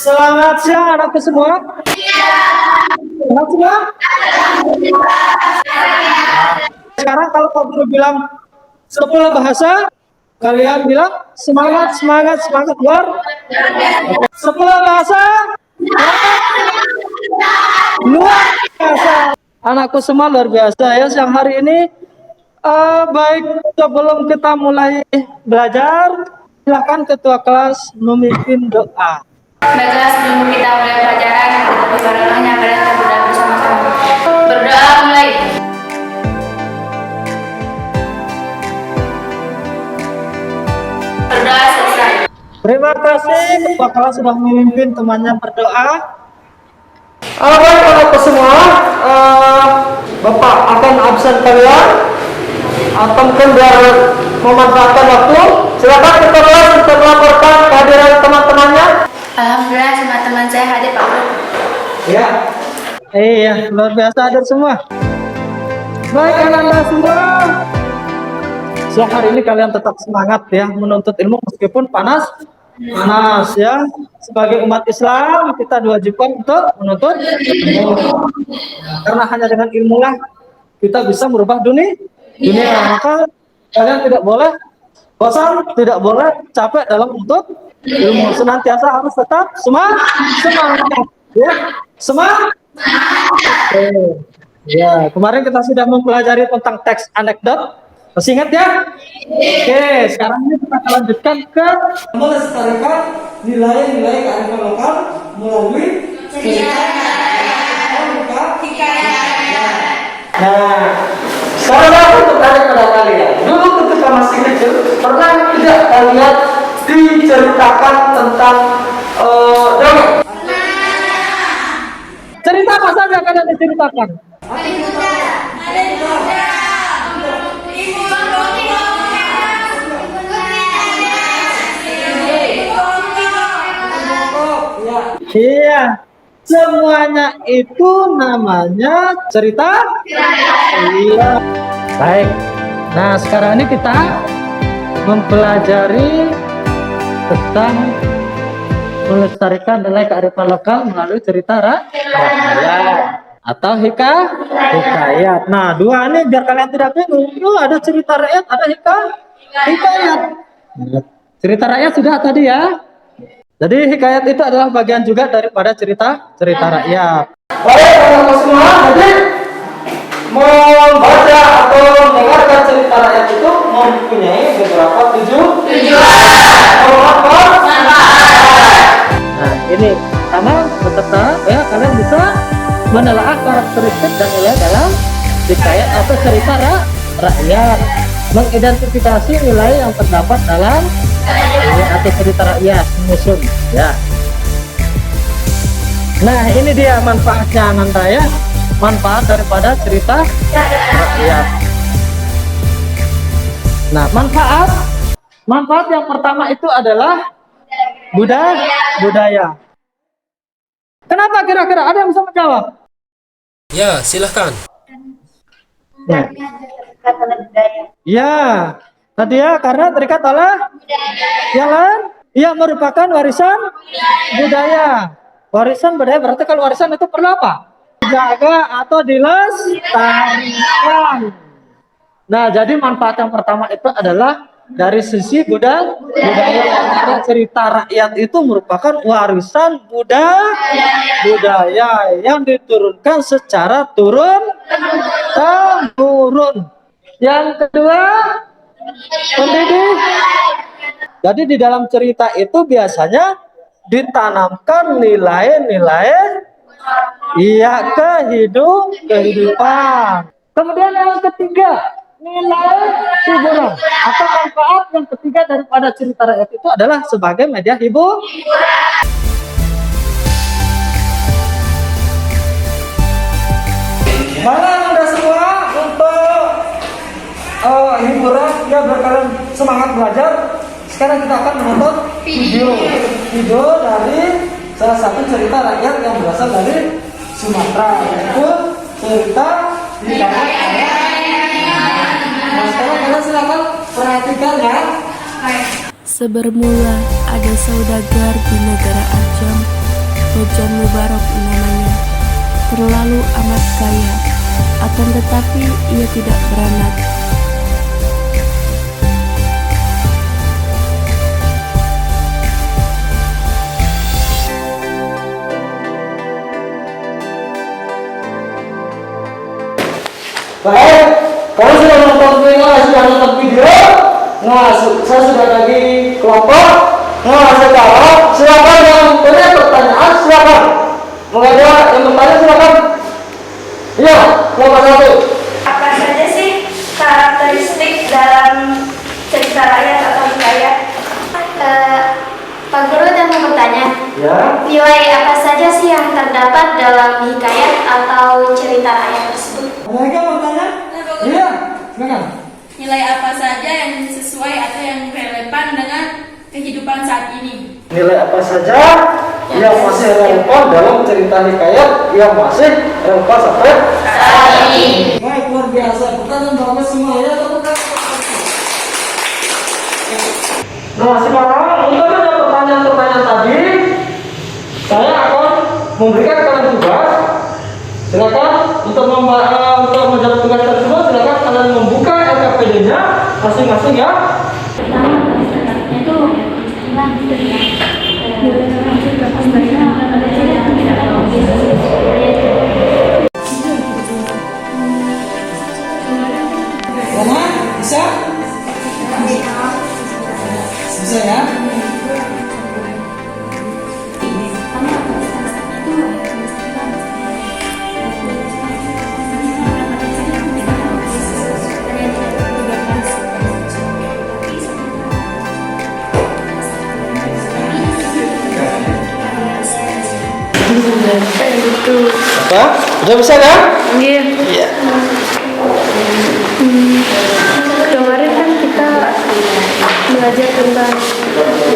Selamat siang anakku semua. Selamat siang. Sekarang kalau Pak Guru bilang 10 bahasa, kalian bilang semangat, semangat, semangat luar. 10 bahasa luar biasa. Anakku semua luar biasa ya siang hari ini. Baik, sebelum kita mulai belajar, silakan ketua kelas memimpin doa. Baiklah, sebelum kita mulai pelajaran, kita berdoa kalian berdoa bersama-sama. Berdoa mulai. Berdoa selesai. Terima kasih ketua kelas sudah memimpin temannya berdoa. Baik anakku semua, Bapak akan absen kalian atau mungkin biar memanfaatkan waktu. Silakan ketua kelas untuk melaporkan kehadiran teman-temannya. Alhamdulillah semua teman saya hadir Pak Guru. Ya, iya luar biasa hadir semua. Baik anak-anak semua, siang hari ini kalian tetap semangat ya menuntut ilmu meskipun panas ya. Sebagai umat Islam kita diwajibkan untuk menuntut ilmu. Karena hanya dengan ilmu lah kita bisa merubah dunia. Maka kalian tidak boleh bosan, tidak boleh capek dalam menuntut ilmu. Senantiasa harus tetap semangat ya, semangat. Ya, kemarin kita sudah mempelajari tentang teks anekdot. Masih ingat ya? Oke, sekarang ini kita akan lanjutkan ke melestarikan nilai-nilai kearifan lokal melalui cerita. Nah, sekarang untuk tanya pada kalian, dulu ketika masih kecil, pernah tidak kalian diceritakan tentang dongeng? Cerita apa saja kalian diceritakan? Iya, semuanya itu namanya cerita. Iya. Baik. Nah, sekarang ini kita mempelajari tentang melestarikan nilai kearifan lokal melalui cerita rakyat atau hikayat. Nah, dua ini biar kalian tidak bingung. Ada cerita rakyat, ada hikayat. Cerita rakyat sudah tadi ya. Jadi hikayat itu adalah bagian juga daripada cerita rakyat. Baik teman-teman semua, jadi membaca atau mendengarkan cerita rakyat itu mempunyai beberapa tujuan. Nah, ini pertama peserta ya, kalian bisa menelaah karakteristik dan nilai dalam hikayat atau cerita rakyat, mengidentifikasi nilai yang terdapat dalam atau cerita rakyat, menyusun ya. Nah, ini dia manfaatnya Ananda ya, manfaat daripada cerita rakyat. Nah, manfaat yang pertama itu adalah budaya. Kenapa kira-kira? Ada yang bisa menjawab? Ya, silahkan. Ya, tadi ya karena terikat oleh yang merupakan warisan budaya. Warisan budaya berarti kalau warisan itu perlu apa? Dijaga atau dilestarikan. Nah, jadi manfaat yang pertama itu adalah dari sisi budaya. Karena cerita rakyat itu merupakan warisan budaya yang diturunkan secara turun-temurun. Yang kedua, pendidik. Jadi di dalam cerita itu biasanya ditanamkan nilai-nilai kehidupan. Kemudian yang ketiga, nilai hiburan atau manfaat yang ketiga daripada cerita rakyat itu adalah sebagai media hiburan. Mana Anda semua untuk hiburan ya biar kalian semangat belajar. Sekarang kita akan menonton video dari salah satu cerita rakyat yang berasal dari Sumatera, yaitu cerita di Nah, sekarang kalian silakan perhatikan ya. Sebermula ada saudagar di negara Ajam John Mubarak namanya, terlalu amat kaya, akan tetapi ia tidak beranak. Baik, kalau sudah menonton sudah nonton video. Nah, saya sudah bagi kelompok. Nah, sekarang silakan yang punya pertanyaan, silakan. Mulai yang bertanya, silakan. Iya, kelompok 1. Apa saja sih karakteristik dalam cerita rakyat atau hikayat? Pak Guru dan mau bertanya, Ya. nilai apa saja sih yang terdapat dalam hikayat atau cerita rakyat tersebut? Ada lagi yang mau bertanya? Iya, silakan. Nilai apa saja yang sesuai atau yang relevan dengan kehidupan saat ini? Nilai apa saja yang masih relevan dalam cerita hikayat yang masih relevan sampai Saat ini. baik, luar biasa. Pertanyaan bagus semua ya, teman-teman. Nah, sekarang untuk menjawab pertanyaan-pertanyaan tadi, saya akan memberikan kalian tugas. Silakan untuk menjawab tugas tersebut, silakan kalian membuka LKPD-nya masing-masing ya. Mana? Bisa? Bisa ya? Apa? Udah bisa kan? Iya. Kemarin kan kita belajar tentang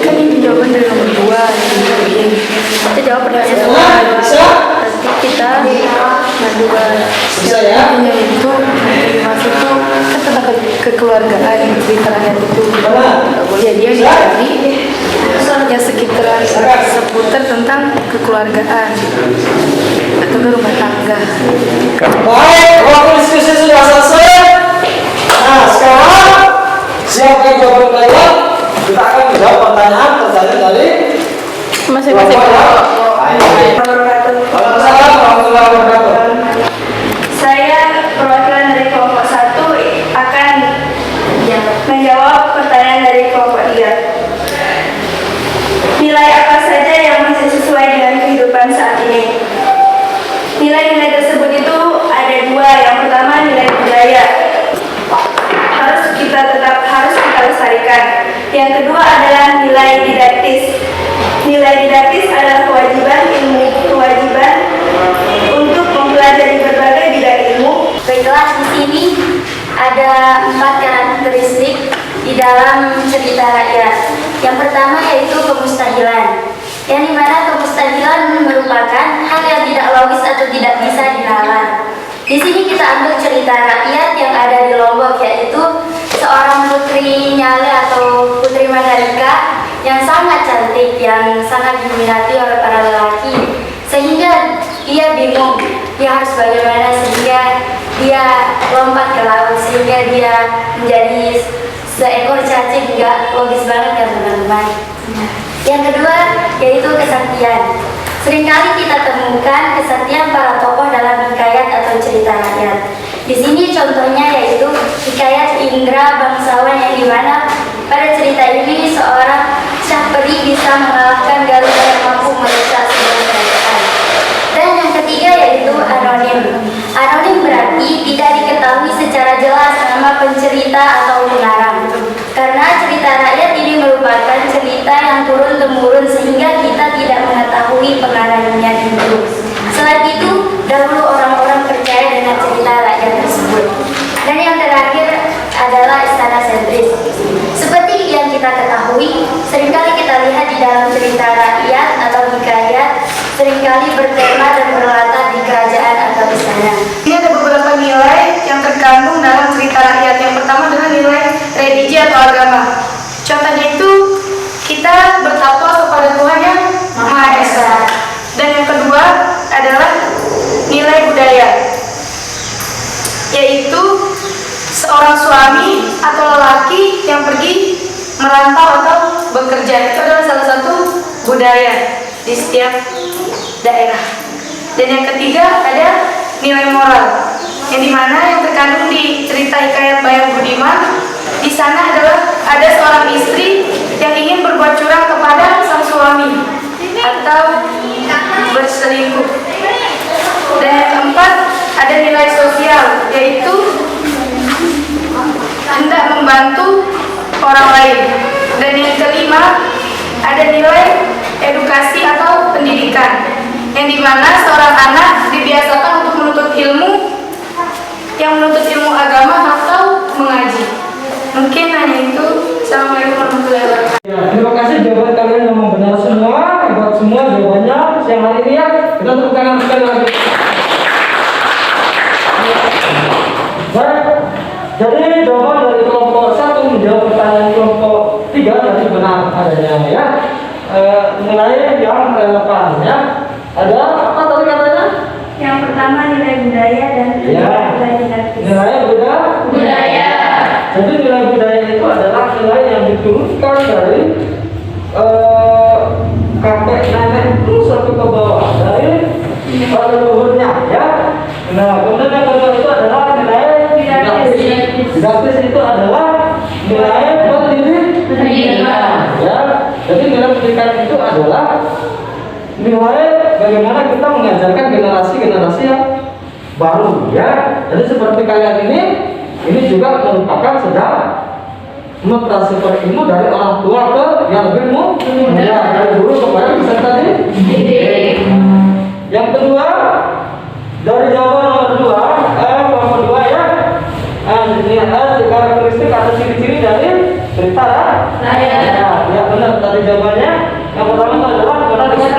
kan ini jawaban dari nomor 2 kita jawab pertanyaan nomor 2. Bisa? Nanti kita dua Bisa ya? yang itu masuk tuh kan tentang kekeluargaan cerita rakyat itu. Ya dia dicari yang sekitaran seputar tentang kekeluargaan atau ke rumah tangga. Baik, waktu diskusi sudah selesai. Nah, sekarang siapa yang jawab pertanyaan? Kita akan menjawab pertanyaan dari Masing-masing kelompok. Waalaikumsalam warahmatullahi wabarakatuh. Saya perwakilan dari kelompok 1 akan menjawab pertanyaan dari kelompok 3. Nilai apa saja yang masih sesuai dengan kehidupan saat ini? Nilai-nilai tersebut itu ada 2. Yang pertama nilai budaya, harus kita lestarikan. Yang kedua adalah nilai didaktis. Nilai didaktis adalah kewajiban untuk mempelajari berbagai bidang ilmu. Baiklah, di sini ada 4 karakteristik di dalam cerita rakyat. Yang pertama yaitu kemustahilan, yang dimana kemustahilan merupakan hal yang tidak logis atau tidak bisa dinalar. Di sini kita ambil cerita rakyat yang ada di Lombok, yaitu seorang putri Nyale atau Putri Mandalika yang sangat cantik, yang sangat diminati oleh para lelaki, sehingga dia bingung dia harus bagaimana, sehingga dia lompat ke laut, sehingga dia menjadi seekor cacing. Nggak logis banget kan teman-teman. Yang kedua yaitu kesaktian. Seringkali kita temukan kesaktian para tokoh dalam hikayat atau cerita rakyat. Di sini contohnya yaitu hikayat Indra bangsawan, yang dimana pada cerita ini seorang Syahperi bisa mengalahkan Garuda yang mampu merusak sebuah kerajaan. Dan yang ketiga yaitu anonim. Anonim berarti tidak diketahui secara jelas nama pencerita atau pengarang. Karena cerita rakyat ini merupakan cerita yang turun-temurun, sehingga kita tidak mengetahui pengarangnya itu. Selain itu, dahulu orang-orang percaya dengan cerita rakyat tersebut. Dan yang terakhir adalah istana sentris. Seperti yang kita ketahui, seringkali kita lihat di dalam cerita rakyat atau hikayat seringkali bertema dan berlatar di kerajaan atau istana. Ini ada beberapa nilai yang terkandung dalam cerita rakyat. Yang pertama adalah nilai religi atau agama. Contohnya itu kita bertakwa kepada Tuhan yang Maha Esa. Dan yang kedua merantau atau bekerja itu adalah salah satu budaya di setiap daerah. Dan yang ketiga ada nilai moral, yang dimana yang terkandung di cerita hikayat Bayang Budiman. Di sana adalah ada seorang istri yang ingin berbuat curang kepada sang suami atau berselingkuh. Dan yang keempat ada nilai sosial, yaitu hendak membantu orang lain. Dan yang kelima ada nilai edukasi atau pendidikan, yang dimana seorang anak dibiasakan untuk menuntut ilmu, yang menuntut ilmu agama atau mengaji. Mungkin hanya itu. Assalamualaikum warahmatullahi wabarakatuh. Ya, terima kasih jawaban kalian yang benar semua, hebat semua jawabannya siang hari ini ya. Kita tepuk tangan sekali lagi. Baik, jadi jawaban dari kelompok 1 menjawab pertanyaan kelompok 3 tadi benar adanya ya. Nilai yang relevan ya. Ada apa tadi katanya? Yang pertama nilai budaya dan Ya. nilai didaktis. Nilai budaya. Jadi nilai budaya itu adalah nilai yang diturunkan dari kakek nenek itu sampai ke bawah dari leluhurnya ya. Nah, kemudian yang kedua itu adalah nilai didaktis. Didaktis itu adalah nilai pendidikan ya. Jadi nilai pendidikan itu adalah nilai bagaimana kita mengajarkan generasi yang baru ya. Jadi seperti kalian ini juga merupakan sedang mentransfer ilmu dari orang tua ke yang lebih muda, dari guru kepada peserta didik. Yang kedua dari jawaban nomor 2 ya. Ini ada karakteristik atau ciri-ciri dari cerita ya benar tadi jawabannya. Yang pertama adalah benar dengan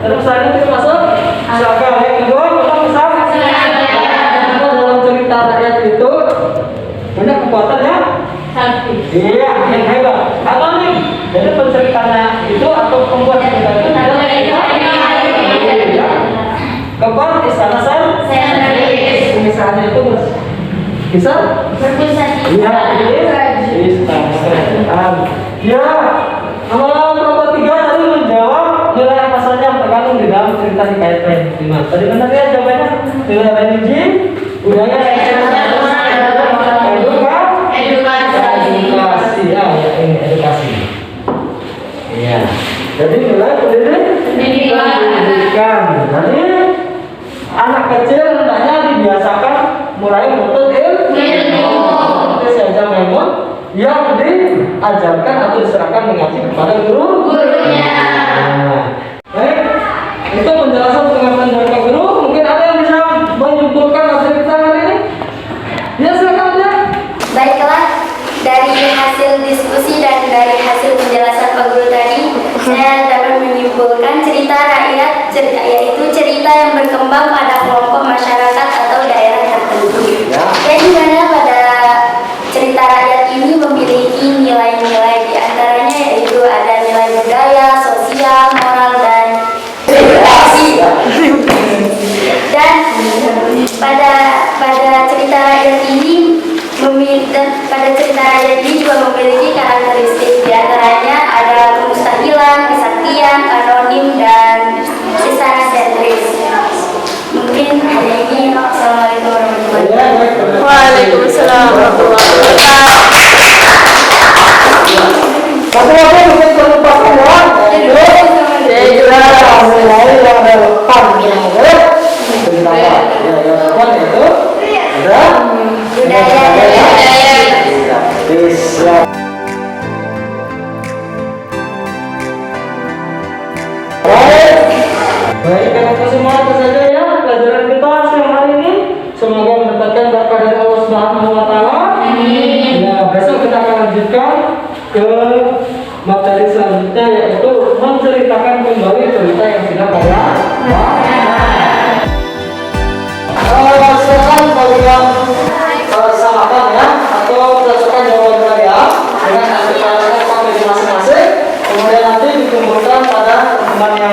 terus saya termasuk silakan. Yang kedua benar besar dalam cerita rakyat itu punya kekuatannya iya yang hebat anonim. Jadi penceritanya itu atau pembuat cerita itu adalah keempat istana misalnya itu bisa iya istana ya. Nomor 3 tadi menjawab nilai apa saja yang terkandung di dalam cerita hikayat Bayang Budiman. Tadi benar ya jawabannya nilai religi, budaya, edukasi ya ini edukasi. Iya. Jadi nilai pendidikan. Jadi anak kecil hendaknya dibiasakan mulai menuntut ilmu. Seperti saja Maimun yang diajarkan atau diserahkan mengaji kepada gurunya. Baik, itu penjelasan pengamatan dari Pak Guru. Mungkin ada yang bisa menyimpulkan hasil kita hari ini? Ya silakan ya. Baiklah, dari hasil diskusi dan dari hasil penjelasan Pak Guru tadi, saya dapat menyimpulkan cerita rakyat yaitu cerita yang berkembang pada kelompok masyarakat atau daerah tertentu. Dan di mana pada cerita rakyat ini memiliki nilai-nilai, di antaranya yaitu ada nilai budaya, sosial, moral, dan edukasi. Dan pada cerita rakyat ini juga memiliki karakteristik, di antaranya ada kemustahilan, kesaktian, anonim, dan istana sentris. Mungkin hanya ini. Assalamualaikum warahmatullahi wabarakatuh. Waalaikumsalam warahmatullahi wabarakatuh. Satu-satu mungkin terlupakan ya. Itu mulai yang relevan yang ada Budaya. Islam. Baik, itu semua itu saja ya pelajaran kita siang hari ini. Semoga mendapatkan berkah dari Allah Subhanahu wa taala. Ya, besok kita akan lanjutkan ke materi selanjutnya, yaitu menceritakan kembali cerita yang sudah pada silakan kalian samakan ya, atau berdasarkan jawaban kalian dengan hasil kalian masing-masing, kemudian nanti dikumpulkan pada pertemuan yang